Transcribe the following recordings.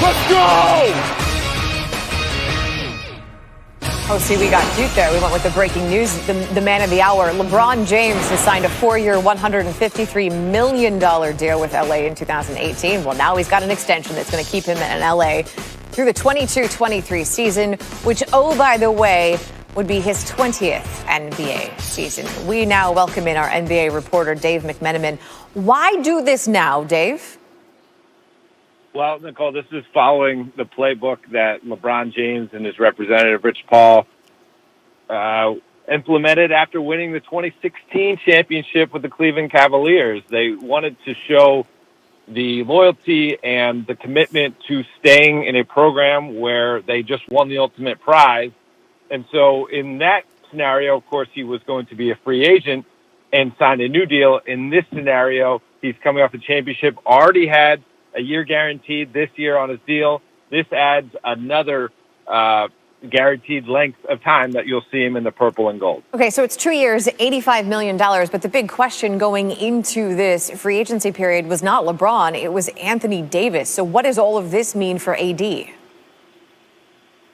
Let's go! Oh, see, we got cute there. We went with the breaking news. The man of the hour, LeBron James, has signed a 4-year, $153 million deal with LA in 2018. Well, now he's got an extension that's going to keep him in LA through the 22-23 season, which, oh, by the way, would be his 20th NBA season. We now welcome in our NBA reporter, Dave McMenamin. Why do this now, Dave? Well, Nicole, this is following the playbook that LeBron James and his representative, Rich Paul, implemented after winning the 2016 championship with the Cleveland Cavaliers. They wanted to show the loyalty and the commitment to staying in a program where they just won the ultimate prize. And so in that scenario, of course, he was going to be a free agent and signed a new deal. In this scenario, he's coming off a championship, already had a year guaranteed this year on his deal. This adds another guaranteed length of time that you'll see him in the purple and gold. Okay, so it's 2 years, $85 million. But the big question going into this free agency period was not LeBron, it was Anthony Davis. So what does all of this mean for AD?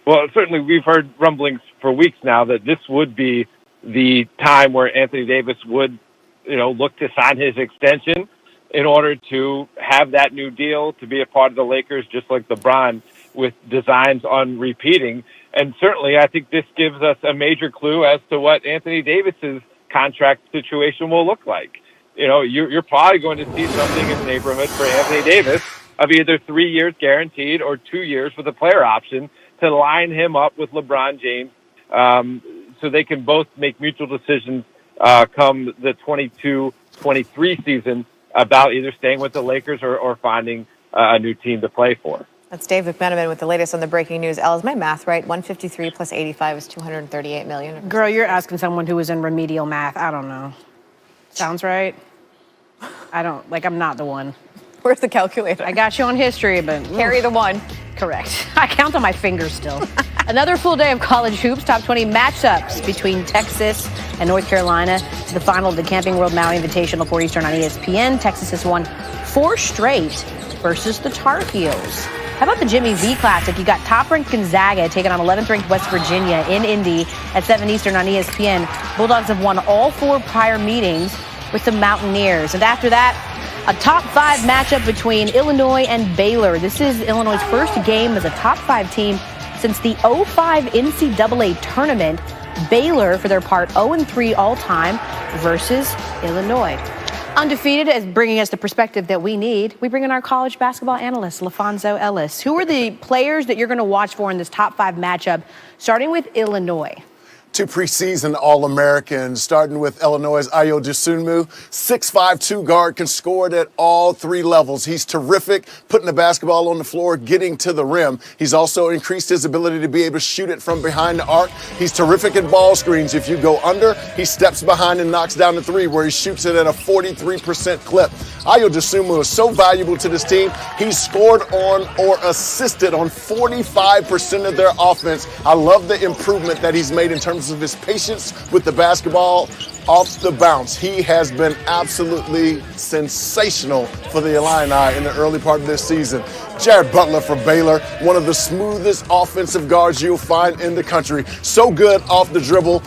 Well, certainly we've heard rumblings for weeks now that this would be the time where Anthony Davis would, look to sign his extension in order to have that new deal, to be a part of the Lakers, just like LeBron, with designs on repeating. And certainly I think this gives us a major clue as to what Anthony Davis's contract situation will look like. You're probably going to see something in the neighborhood for Anthony Davis of either 3 years guaranteed or 2 years with a player option to line him up with LeBron James, so they can both make mutual decisions come the 22-23 season about either staying with the Lakers or finding a new team to play for. That's Dave McMenamin with the latest on the breaking news. Elle, is my math right? 153 plus 85 is 238 million. Girl, you're asking someone who was in remedial math. I don't know. Sounds right? I'm not the one. Where's the calculator? I got you on history, but... Carry the one. Correct. I count on my fingers still. Another full day of college hoops. Top 20 matchups between Texas and North Carolina to the final of the Camping World Maui Invitational 4 Eastern on ESPN. Texas has won 4 straight versus the Tar Heels. How about the Jimmy V Classic? You got top-ranked Gonzaga taking on 11th-ranked West Virginia in Indy at 7 Eastern on ESPN. Bulldogs have won all 4 prior meetings with the Mountaineers. And after that, a top 5 matchup between Illinois and Baylor. This is Illinois' first game as a top 5 team since the 05 NCAA tournament. Baylor, for their part, 0-3 all-time versus Illinois. Undefeated, as bringing us the perspective that we need, we bring in our college basketball analyst, LaFonso Ellis. Who are the players that you're going to watch for in this top 5 matchup, starting with Illinois? 2 preseason All-Americans, starting with Illinois' Ayo Dosunmu. 6'5" guard, can score it at all 3 levels. He's terrific, putting the basketball on the floor, getting to the rim. He's also increased his ability to be able to shoot it from behind the arc. He's terrific at ball screens. If you go under, he steps behind and knocks down the 3, where he shoots it at a 43% clip. Ayo Dosunmu is so valuable to this team. He's scored on or assisted on 45% of their offense. I love the improvement that he's made in terms of his patience with the basketball off the bounce. He has been absolutely sensational for the Illini in the early part of this season. Jared Butler for Baylor, one of the smoothest offensive guards you'll find in the country. So good off the dribble,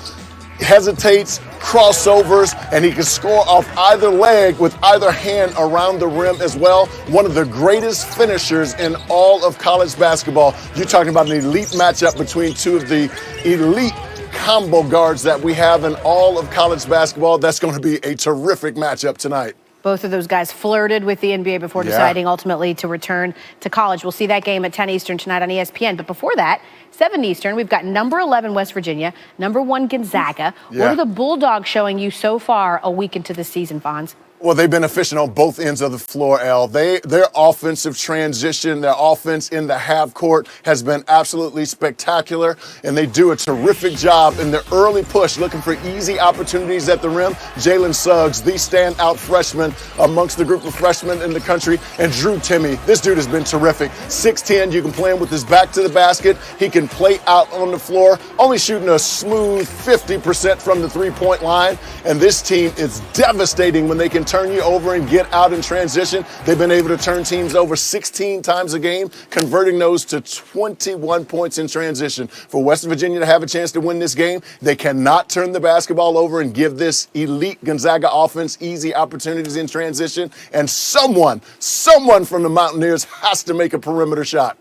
hesitates, crossovers, and he can score off either leg with either hand around the rim as well. One of the greatest finishers in all of college basketball. You're talking about an elite matchup between 2 of the elite combo guards that we have in all of college basketball. That's going to be a terrific matchup tonight. Both of those guys flirted with the NBA before deciding ultimately to return to college. We'll see that game at 10 Eastern tonight on ESPN. But before that, 7 Eastern, we've got number 11 West Virginia, number 1 Gonzaga. What are the Bulldogs showing you so far a week into the season, Fonz? Well, they've been efficient on both ends of the floor, Elle. Their offensive transition, their offense in the half court has been absolutely spectacular, and they do a terrific job in the early push, looking for easy opportunities at the rim. Jalen Suggs, the standout freshman amongst the group of freshmen in the country, and Drew Timme. This dude has been terrific. 6'10", you can play him with his back to the basket. He can play out on the floor, only shooting a smooth 50% from the three-point line, and this team is devastating when they can turn turn you over and get out in transition. They've been able to turn teams over 16 times a game, converting those to 21 points in transition. For West Virginia to have a chance to win this game, they cannot turn the basketball over and give this elite Gonzaga offense easy opportunities in transition. And someone from the Mountaineers has to make a perimeter shot.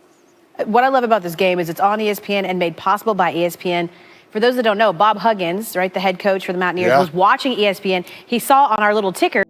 What I love about this game is it's on ESPN and made possible by ESPN. For those that don't know, Bob Huggins, right, the head coach for the Mountaineers, was watching ESPN. He saw on our little ticker